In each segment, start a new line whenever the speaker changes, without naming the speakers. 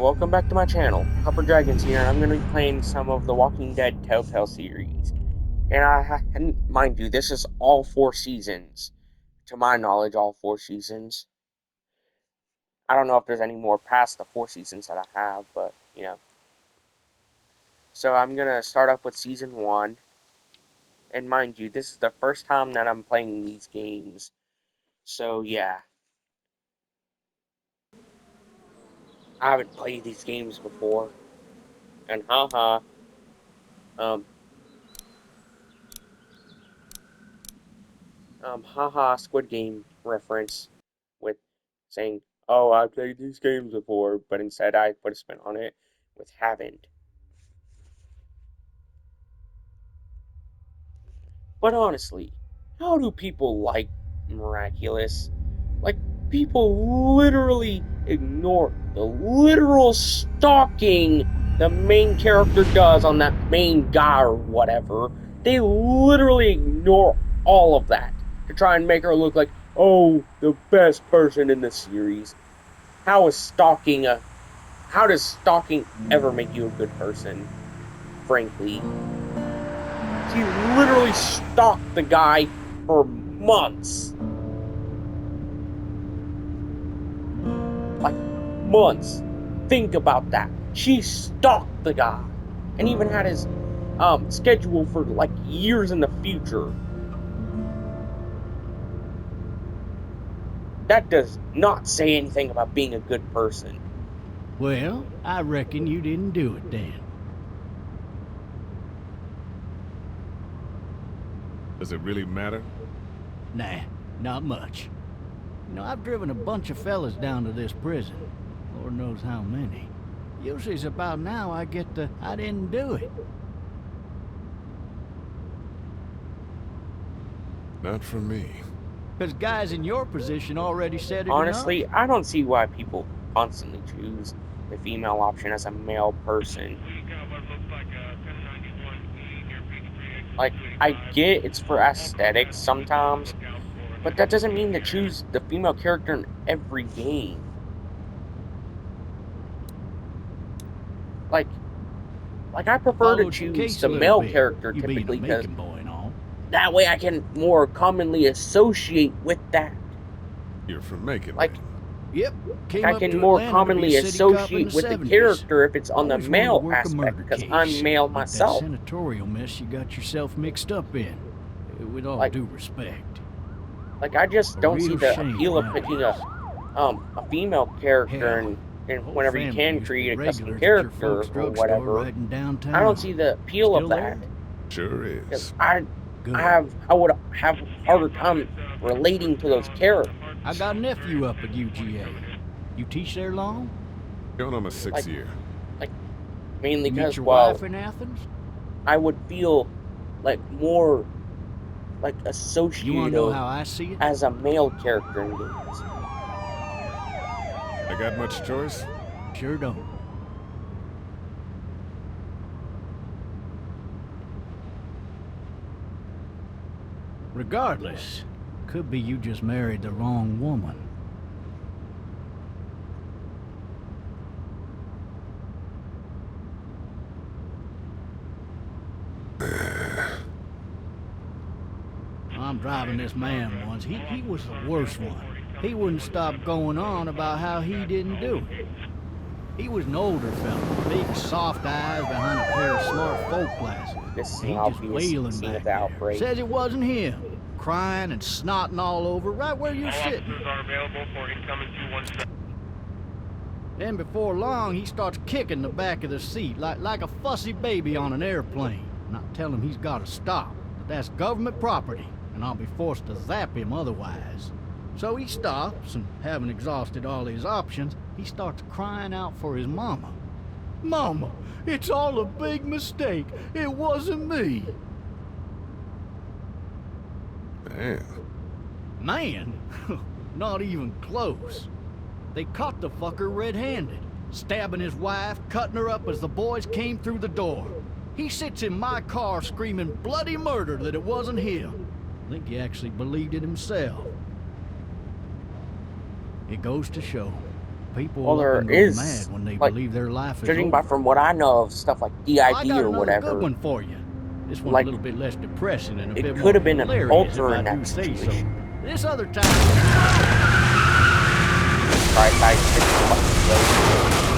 Welcome back to my channel. Copper Dragons here, and I'm going to be playing some of the Walking Dead Telltale series. And mind you, this is all 4 seasons. To my knowledge, all 4 seasons. I don't know if there's any more past the 4 seasons that I have, but, So I'm going to start up with Season 1. And mind you, this is the first time that I'm playing these games. So, yeah. I haven't played these games before. And um, Squid Game reference with saying, "Oh, I played these games before," but instead I put a spin on it with haven't. But honestly, how do people like Miraculous? Like, people literally ignore the literal stalking the main character does on that main guy or whatever. They literally ignore all of that to try and make her look like, oh, the best person in the series. How is stalking a how does stalking ever make you a good person? Frankly. She literally stalked the guy for months. Like, months. Think about that. She stalked the guy. And even had his schedule for like years in the future. That does not say anything about being a good person.
Well, I reckon you didn't do it then.
Does it really matter?
Nah, not much. I've driven a bunch of fellas down to this prison. Lord knows how many. Usually it's about now I get the, I didn't do it.
Not for me.
Because guys in your position already said it
Honestly,
enough.
I don't see why people constantly choose the female option as a male person. Like, I get it's for aesthetics sometimes, but that doesn't mean to choose the female character in every game. Like I prefer to
Followed your
choose
case a
the
little
male
bit.
character
You being a
typically, because
Macon boy and all.
that way I can more commonly associate with that.
You're from Macon,
Like,
then.
Yep, came
I
up
can
to
more
Atlanta to be a
commonly
city cop in the
associate with the
70s.
character if it's on the
Always wanted to
male
work a
aspect,
murder
because
case.
I'm male
Like that
myself.
senatorial mess you got yourself mixed up in. With all
Like,
due respect.
I just
A
don't see
real
the
shame
appeal of picking
nowadays.
a female character,
Hell,
and
the whole
whenever you
family
can
used to be
create a custom
regulars at your
character
folks'
or
drugstore
whatever.
right in downtown.
I don't see the appeal of
Still
that.
there?
Sure
Because
is.
Good.
I would have a harder time relating to those characters.
I got a nephew up at UGA. You teach there long?
Going on my 6th
Like
year.
mainly
You meet
because,
your
well,
wife in Athens?
I would feel more
You wanna know
associative
how I see it?
as a male character in games.
I got much choice?
Sure don't. Regardless, could be you just married the wrong woman. I'm driving this man once. He was the worst one. He wouldn't stop going on about how he didn't do it. He was an older fella, big soft eyes behind a pair of smart folk glasses.
This is
He
an
just
obvious
wailing
scene of
back
the
there.
Outbreak.
Says it wasn't him. Crying and snotting all over right where you're sitting. Then before long, he starts kicking the back of the seat like a fussy baby on an airplane. And I tell him he's got to stop, that that's government property, and I'll be forced to zap him otherwise. So he stops, and having exhausted all his options, he starts crying out for his mama. Mama, it's all a big mistake. It wasn't me.
Man.
Man, not even close. They caught the fucker red-handed, stabbing his wife, cutting her up as the boys came through the door. He sits in my car screaming bloody murder that it wasn't him. I think he actually believed it himself. It goes to show, People
Well,
will up
there
and go
is,
mad when they
like,
believe their life is
judging by
over.
from what I know of stuff like
Well, I
DID
got
or
another good
whatever,
one for you. This one's a
like,
little bit less depressing and a
it
bit
could
more
have been an
hilarious, if
alter
I
in
do
that
say so.
situation.
This other time...
Christ, I fucking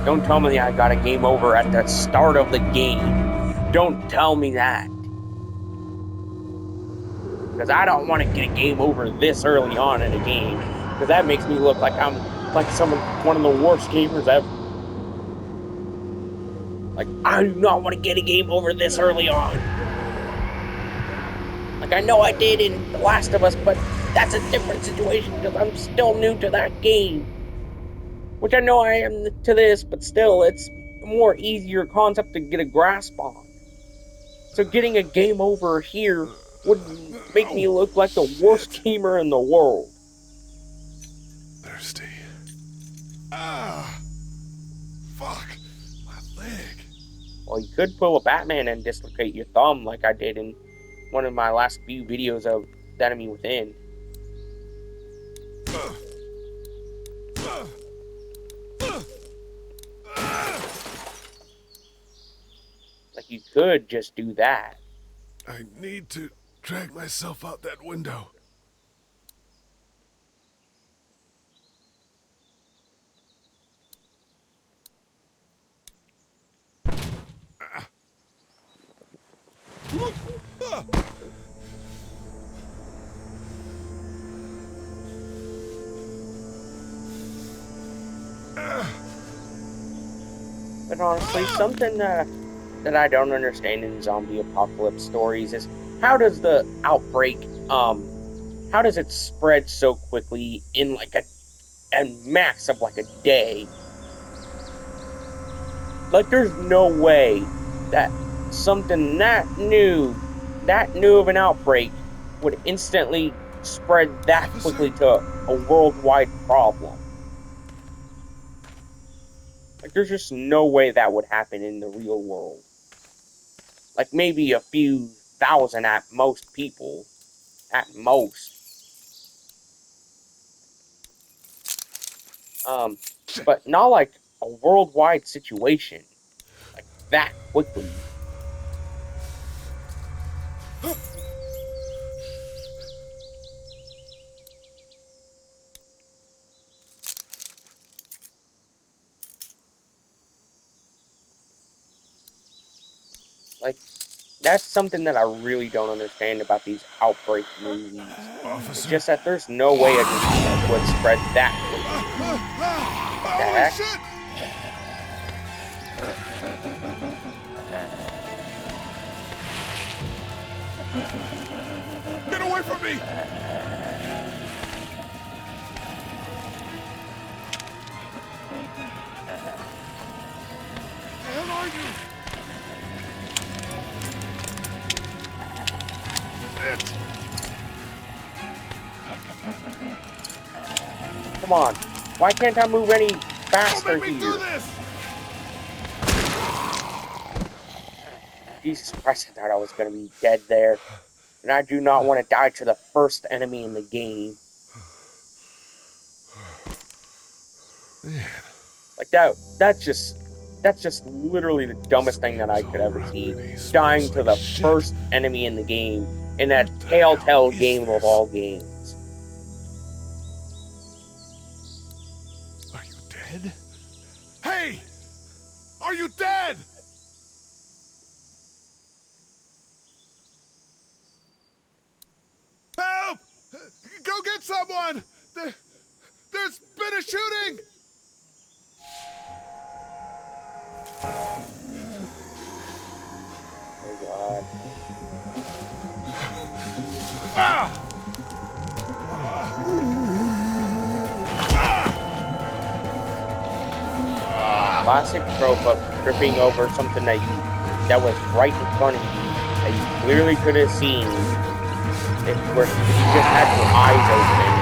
Don't tell me I got a game over at the start of the game. Don't tell me that. Because I don't want to get a game over this early on in a game. Because that makes me look like I'm like one of the worst gamers ever. Like, I do not want to get a game over this early on. Like, I know I did in The Last of Us, but that's a different situation because I'm still new to that game. Which I know I am to this, but still, it's a more easier concept to get a grasp on. So getting a game over here would make me look like the worst
Shit.
gamer in the world.
Thirsty. Ah! Fuck! My leg.
Well, you could pull a Batman and dislocate your thumb like I did in one of my last few videos of The Enemy Within. Like, you could just do that.
I need to drag myself out that window.
But honestly, something that I don't understand in zombie apocalypse stories is how does the outbreak, how does it spread so quickly in like a max of like a day? Like, there's no way that something that new of an outbreak would instantly spread that quickly
Officer?
to a worldwide problem. Like, there's just no way that would happen in the real world. Like, maybe a few thousand at most people. At most. But not like a worldwide situation. Like, that quickly. Like, that's something that I really don't understand about these outbreak movies. It's
Officer?
just that there's no way a disease would spread that quickly. What the
Holy
heck?
shit! Get away from me! Where the hell are you? Shit!
Come on. Why can't I move any
Don't
faster
make me do
here?
this!
Jesus Christ, I thought I was going to be dead there. And I do not want to die to the first enemy in the game.
Man,
Like, that's just literally the dumbest thing that I could ever see.
already
Dying
smells
to
like
the
shit.
first enemy in the game in that
What the hell
Telltale
is
game of
this?
all games.
Are you dead? Hey! Are you dead? Help! Go get someone! There's been a shooting!
Oh god.
Ah!
Classic trope of tripping over something that was right in front of you that you clearly could have seen if you just had your eyes open.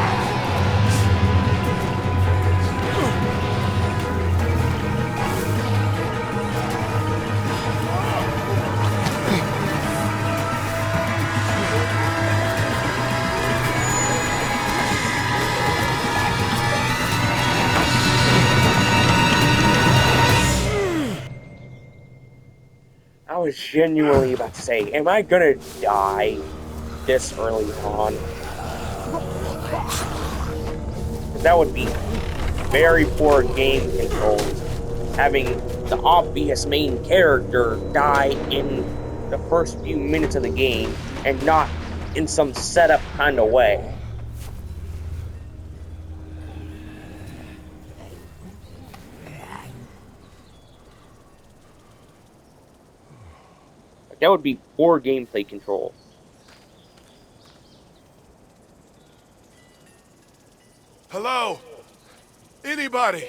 was genuinely about to say, am I gonna die this early on? 'Cause that would be very poor game controls, having the obvious main character die in the first few minutes of the game and not in some setup kind of way. Like, that would be poor gameplay control.
Hello? Anybody?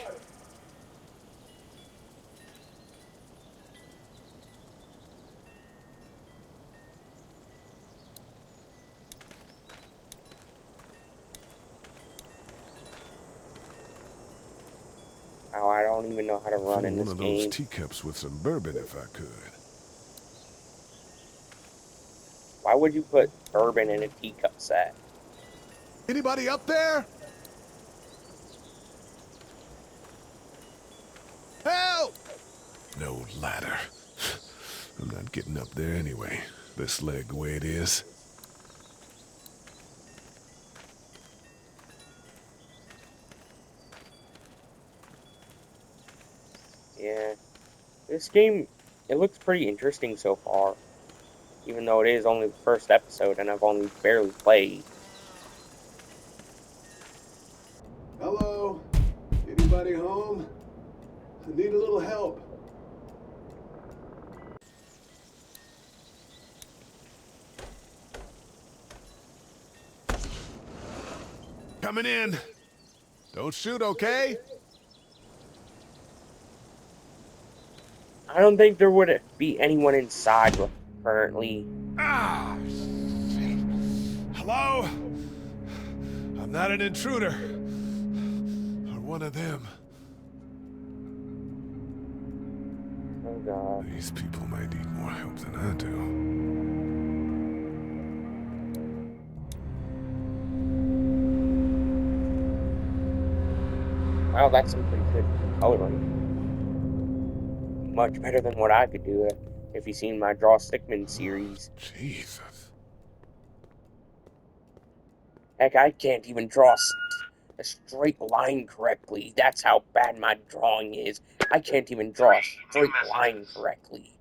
Oh, I don't even know how to run
Fill
in
one
this
of those
game.
teacups with some bourbon if I could.
Why would you put bourbon in a teacup set?
Anybody up there? Help! No ladder. I'm not getting up there anyway. This leg the way it is.
Yeah, this game, it looks pretty interesting so far, even though it is only the first episode and I've only barely played.
Hello? Anybody home? I need a little help.
Coming in. Don't shoot, okay?
I don't think there would be anyone inside currently.
Ah! Shit. Hello? I'm not an intruder. Or one of them.
Oh god.
These people might need more help than I do.
Wow, that's some pretty good coloring. Much better than what I could do if you've seen my Draw Stickman series.
Jesus.
Heck, I can't even draw a straight line correctly. That's how bad my drawing is. I can't even draw a straight line correctly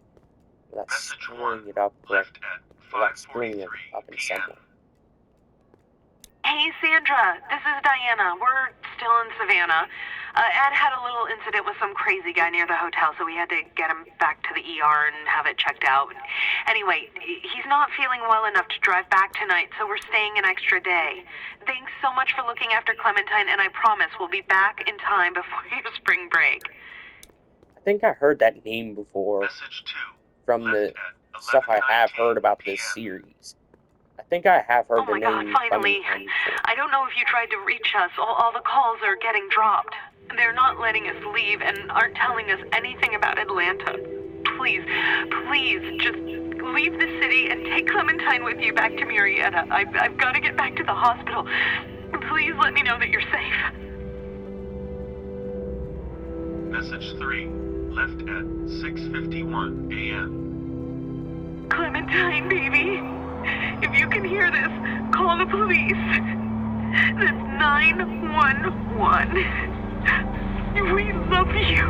without screwing it up correctly. Without screwing it up in some way.
Hey, Sandra, this is Diana. We're still in Savannah. Ed had a little incident with some crazy guy near the hotel, so we had to get him back to the ER and have it checked out. Anyway, he's not feeling well enough to drive back tonight, so we're staying an extra day. Thanks so much for looking after Clementine, and I promise we'll be back in time before your spring break.
I think I heard that name before from the stuff I have heard about this series. I think I have heard
Oh my God, finally. I don't know if you tried to reach us. All the calls are getting dropped. They're not letting us leave and aren't telling us anything about Atlanta. Please, just leave the city and take Clementine with you back to Murrieta. I've got to get back to the hospital. Please let me know that you're safe.
Message 3, left at 6:51 a.m.
Clementine, baby. If you can hear this, call the police. That's 911. We love you.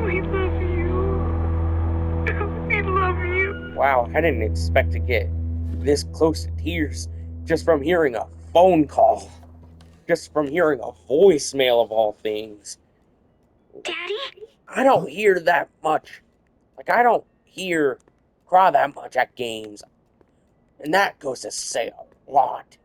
We love you. We love you.
Wow, I didn't expect to get this close to tears just from hearing a phone call. Just from hearing a voicemail of all things.
Daddy?
I don't hear that much. Like, I don't hear cry that much at games. And that goes to say a lot.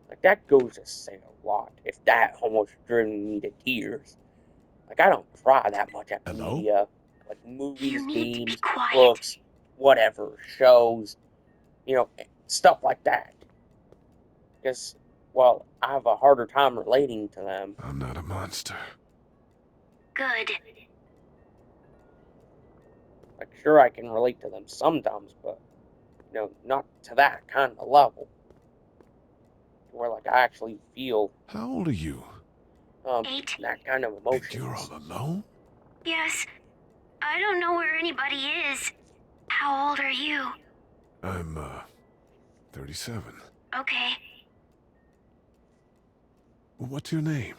Like, that goes to say a lot. If that almost driven me to tears. Like, I don't cry that much at media. Like, movies,
You need to be
games,
quiet.
books, whatever, shows, stuff like that. Because, well, I have a harder time relating to them.
I'm not a monster.
Good.
Like, sure, I can relate to them sometimes, but, not to that kind of level. where like I actually feel
How old are you?
8.
that kind of
And you're
emotions.
all alone?
Yes. I don't know where anybody is. How old are you?
I'm, 37.
Okay.
What's your name?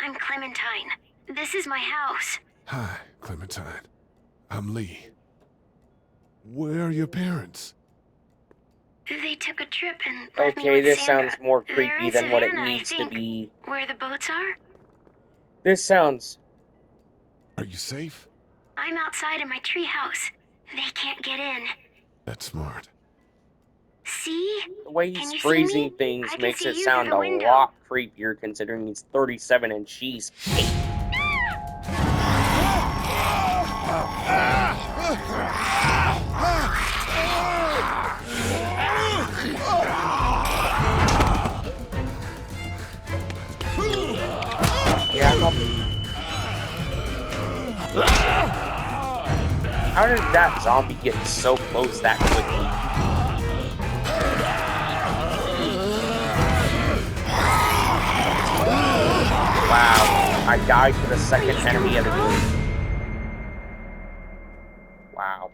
I'm Clementine. This is my house.
Hi, Clementine. I'm Lee. Where are your parents?
They took a trip and left me
Okay,
with
this
Sandra.
sounds more
They're
creepy
in
than what it
Savannah, I
needs to
think.
be.
Where the boats are?
This sounds.
Are you safe?
I'm outside in my treehouse. They can't get in.
That's smart.
See?
The way
Can
he's
you see
phrasing
me?
things
I can
makes
see
it
you through
sound
the
a
window.
lot creepier considering he's 37 and she's 8. Yeah, how did that zombie get so close that quickly? Wow, I died to the second enemy of the game. Wow.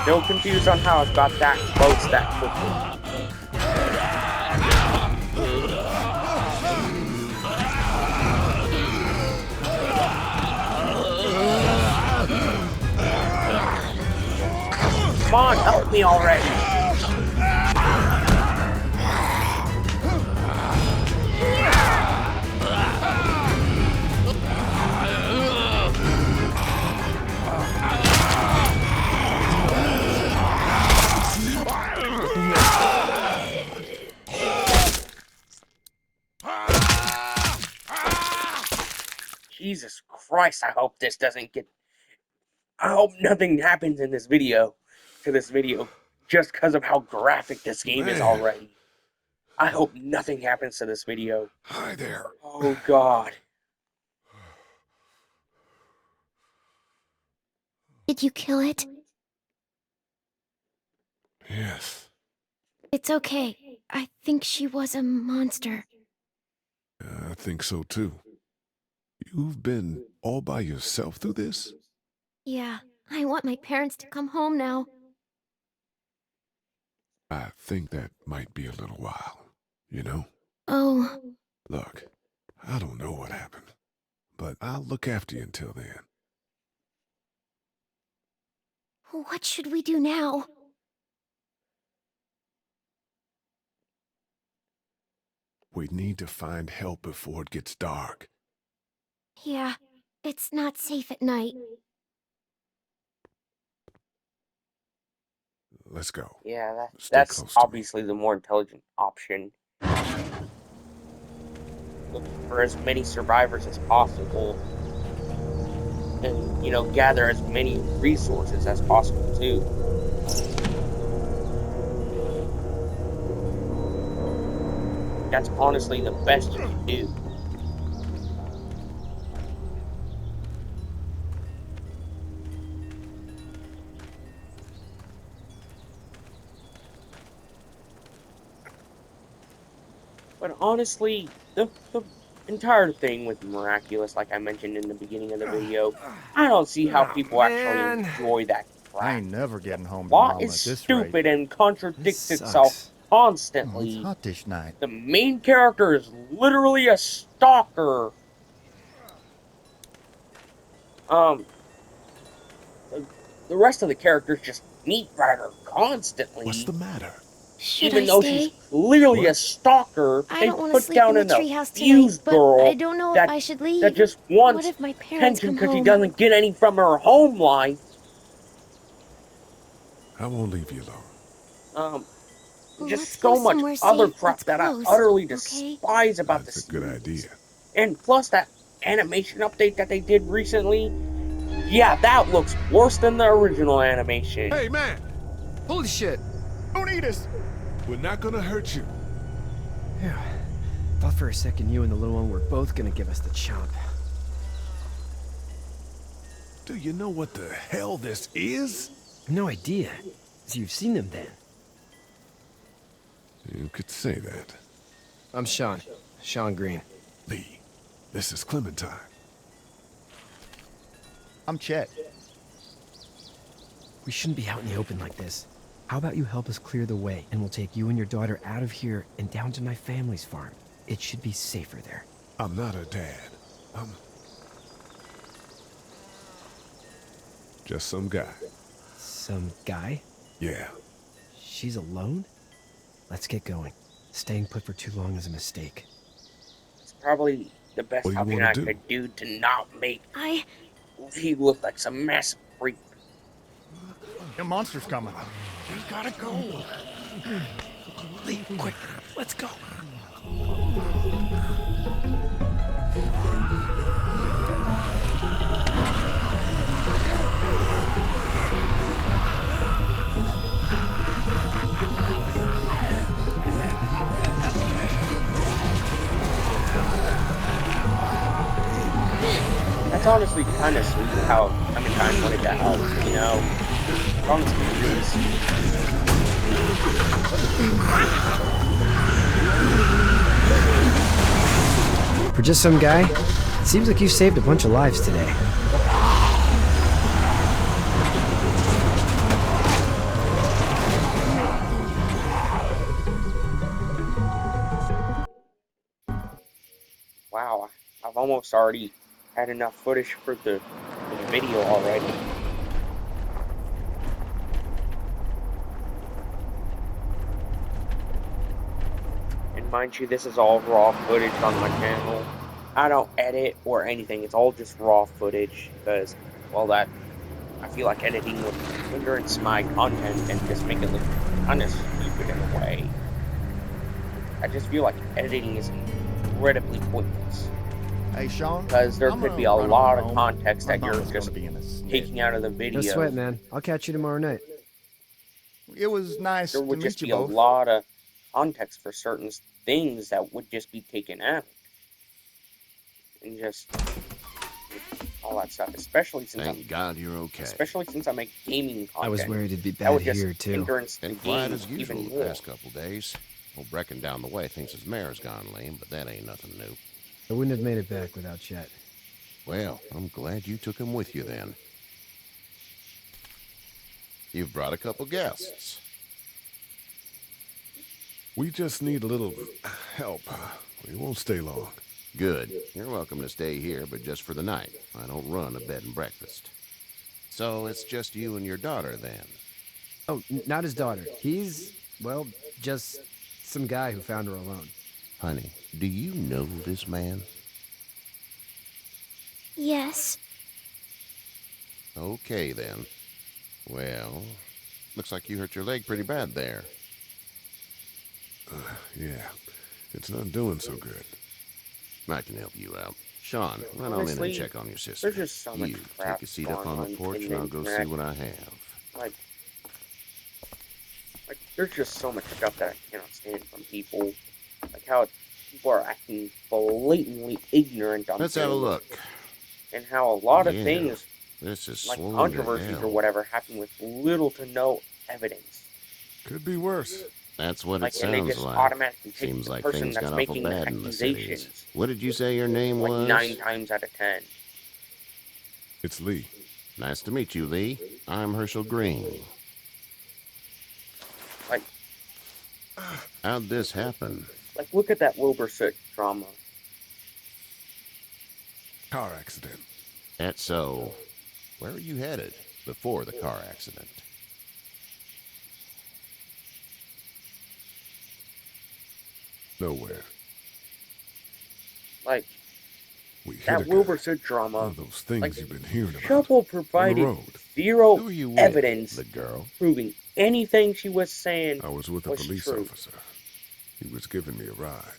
Still confused on how it got that close that quickly. Come on, help me already! Jesus Christ, I hope this doesn't get... I hope nothing happens in this video, just because of how graphic this game is
Man.
already. I hope nothing happens to this video.
Hi there.
Oh God.
Did you kill it?
Yes.
It's okay. I think she was a monster.
I think so too. You've been all by yourself through this?
Yeah, I want my parents to come home now.
I think that might be a little while, you know?
Oh,
Look, I don't know what happened, but I'll look after you until then.
what should we do now?
We need to find help before it gets dark.
Yeah, it's not safe at night.
Let's go.
Yeah,
Stay
that's
close to me.
obviously the more intelligent option. Looking for as many survivors as possible. And, gather as many resources as possible, too. That's honestly the best you can do. But honestly, the entire thing with Miraculous, like I mentioned in the beginning of the video, I don't see how people actually enjoy that crap.
I ain't never getting home to
Plot
Mama
is
at this rate.
stupid and contradicts
This
itself
sucks. Oh, it's
constantly.
hot this night.
The main character is literally a stalker. The rest of the characters just meet her constantly.
What's the matter?
Should
Even
I
though
stay?
she's clearly a
What?
stalker,
I
they
don't want to
put
sleep
down
in the
an
treehouse tonight,
abused
but
girl
I don't know if I should leave.
that just
What
wants
if my parents
attention
come
because she
home?
doesn't get any from her home life.
I won't leave you alone.
Let's
Just
go
so much
somewhere
other
safe
crap
that's
that I
close,
utterly
okay?
despise about the
That's a good
series.
idea.
And plus that animation update that they did recently, yeah, that looks worse than the original animation.
Hey, man!
Holy shit! Don't eat us!
We're not gonna hurt you.
Phew. Thought for a second you and the little one were both gonna give us the chomp.
Do you know what the hell this is?
No idea. So you've seen them then?
You could say that.
I'm Sean. Sean Green.
Lee, this is Clementine.
I'm Chet.
We shouldn't be out in the open like this. How about you help us clear the way, and we'll take you and your daughter out of here and down to my family's farm. It should be safer there.
I'm not her dad. I'm just some guy.
Some guy?
Yeah.
She's alone? Let's get going. Staying put for too long is a mistake.
It's probably the best
What do you
option
wanna
I
do?
could do to not make he look like some massive freak.
The monster's coming. We gotta go.
Lee, quick, let's go.
That's honestly kind of sweet how Clementine wanted to help, you know? It's honestly really sweet.
For just some guy, it seems like you saved a bunch of lives today.
Wow, I've almost already had enough footage for the video already. And mind you, this is all raw footage on my channel. I don't edit or anything, it's all just raw footage because, well, I feel like editing would hindrance my content and just make it look kind of stupid in a way. I just feel like editing is incredibly pointless.
Hey, Sean.
Because there could be a lot of context that you're
just
just taking out of the video.
No sweat, man. I'll catch you tomorrow night.
It was nice
There
to
would
meet
just
you
be a
both.
lot of context for certain things that would just be taken out. And just all that stuff, especially since
Thank God you're okay.
especially since I make gaming content.
I was worried it'd be
that
bad
would just
here, too.
hindrance the
Been quiet
game
as usual
even
the
more.
past couple days. Old Brecken down the way thinks his mare's gone lame, but that ain't nothing new.
I wouldn't have made it back without Chet.
Well, I'm glad you took him with you then. You've brought a couple guests.
We just need a little help. We won't stay long.
Good. You're welcome to stay here, but just for the night. I don't run a bed and breakfast. So it's just you and your daughter then?
Oh, not his daughter. He's, well, just some guy who found her alone.
Honey, do you know this man?
Yes.
Okay, then. Well, looks like you hurt your leg pretty bad there.
Yeah, it's not doing so good.
I can help you out. Sean, run on in
Honestly,
and check on your sister.
there's just so much
You
crap
take a seat up
going
on the porch
in
and I'll go
internet.
see what I have.
Like, there's just so much stuff that I cannot stand from people. Like how people are acting blatantly ignorant on
Let's have a
things.
look.
And how a lot of
Yeah,
things,
This is
like
slowing to
controversies
hell.
or whatever, happen with little to no evidence.
Could be worse.
That's what
Like,
it
and they
sounds
just
like.
automatically take
Seems
the
like
person
things
that's
got awful
making the
bad in the cities.
accusations.
What did you say your name
Like
was?
9 times out of 10.
It's Lee.
Nice to meet you, Lee. I'm Herschel Green.
Like,
How'd this happen?
look at that Wilbur-Soot drama.
Car accident.
That's so. Where were you headed before the car accident?
Nowhere.
Like,
We hit a
that
guy.
Wilbur-Soot
One
drama.
of those things
Like,
you've been hearing about.
Shovel
On the
provided
road.
zero
Who are you with?
evidence
The girl?
proving anything she was saying
I was with a
was
police
true.
officer. He was giving me a ride.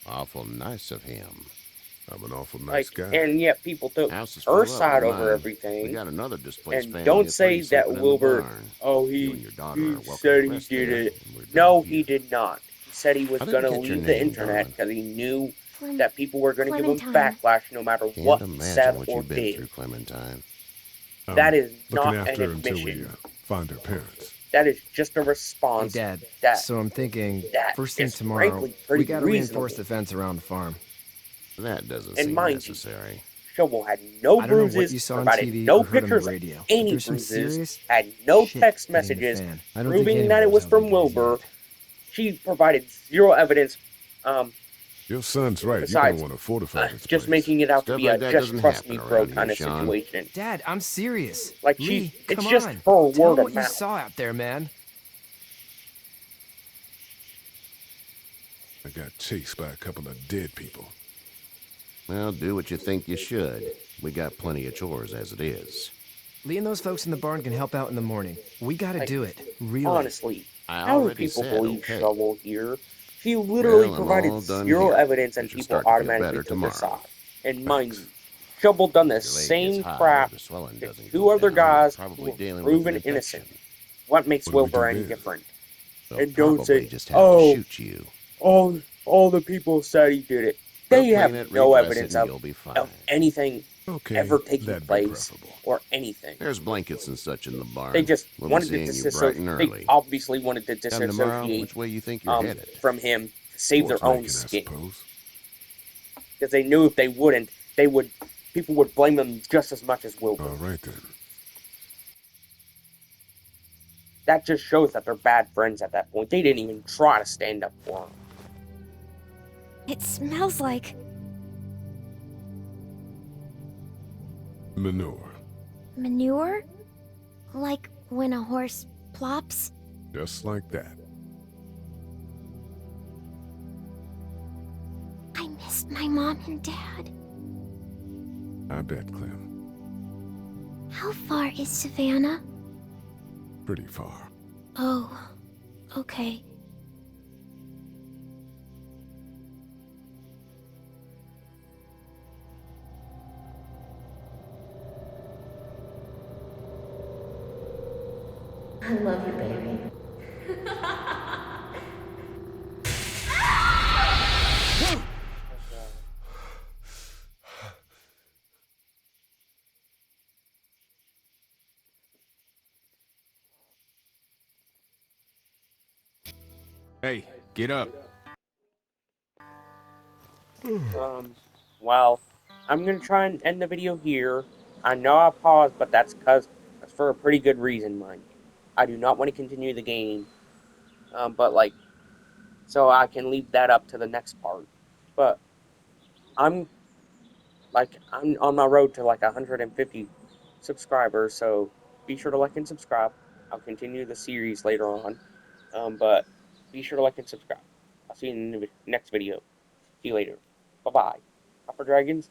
Awful nice of him.
I'm an awful nice
Like,
guy.
and yet people took
House is
her
full up
side
with
over
mine.
everything.
We got another displaced
And
family
don't
of
say
three
that
sleeping in the
Wilbur,
barn.
oh,
You
he
and your daughter are welcome
said
to
he
rest
did
there,
it.
and we're done
No,
here.
he did not. He said he was
I
going
didn't
to
catch your
leave the
name,
internet
darling.
because he knew that people were going to give him
Clementine.
backlash no matter
Can't
what he
imagine
said
what
or
you've been
did.
through, Clementine.
That
I'm
is
looking
not an
after her until we
admission.
find her parents.
That is just a
Hey,
response
Dad.
that
So I'm thinking,
that
first thing
is
tomorrow,
frankly
we
pretty
gotta reinforce
reasonable.
the fence around the farm.
That doesn't
And
seem
mind you,
necessary.
Shovel had no
I don't know what
bruises,
you saw on
provided
TV
no
or heard on the
pictures of
radio, but
any
there's some
bruises,
serious
had no
shit
text
hitting the
messages
fan. I don't think
proving that
anyone
it
knows
was
how
from
big it is
Wilbur.
yet.
She provided zero evidence,
Your son's right. You're
besides
gonna want to fortify this
just
place.
making it out to
Stuff
be
like
a
that
just
doesn't
trust
happen
me bro
around here,
kind of
Sean.
situation.
Dad, I'm serious.
Like
Lee,
it's
come
just
on.
her
Tell
word
him
of
what you
mouth.
saw out there, man.
I got chased by a couple of dead people.
Well, do what you think you should. We got plenty of chores as it is.
Lee and those folks in the barn can help out in the morning. We gotta
Like,
do it. Really.
honestly,
I
how do
already
people
said
believe
okay.
Shovel here? She literally
Well, I'm
provided
all done
zero
here.
evidence
You
and
should
people
start to feel
automatically
better
took her
tomorrow.
side. And mind
Thanks.
you, Shovel done the
If your leg gets
same
hot
crap
or the swelling
to
doesn't
two
go
other
down,
guys
you're
who
probably
were
dealing with an
proven
infection.
innocent. What makes
What do we do
Wilbur any
then?
different?
They'll
And don't
probably
say,
just have to shoot you.
all the people said he did it.
They'll
They have
clean it,
no
redress it,
evidence
and you'll be fine.
of anything
Okay,
ever taking
that'd be
place
preferable.
or anything.
There's blankets and such in the barn.
They just
We'll
wanted
be
to
seeing you bright and
disassociate. They
early.
obviously wanted to
Come tomorrow,
disassociate
which way you think you're headed?
from him to save their own
Sports making, I
skin,
suppose.
because they knew if they wouldn't, people would blame them just as much as Wilbur.
All right then.
That just shows that they're bad friends at that point. They didn't even try to stand up for him.
It smells like
Manure.
manure? Like when a horse plops?
Just like that.
I missed my mom and dad.
I bet, Clem.
How far is Savannah?
Pretty far.
Oh, okay.
I love you, baby.
Hey, get up.
Well, I'm gonna try and end the video here. I know I paused, but that's for a pretty good reason, mind you. I do not want to continue the game, but like, so I can leave that up to the next part. But I'm on my road to like 150 subscribers, so be sure to like and subscribe. I'll continue the series later on, but be sure to like and subscribe. I'll see you in the next video. See you later. Bye bye. Copper Dragons.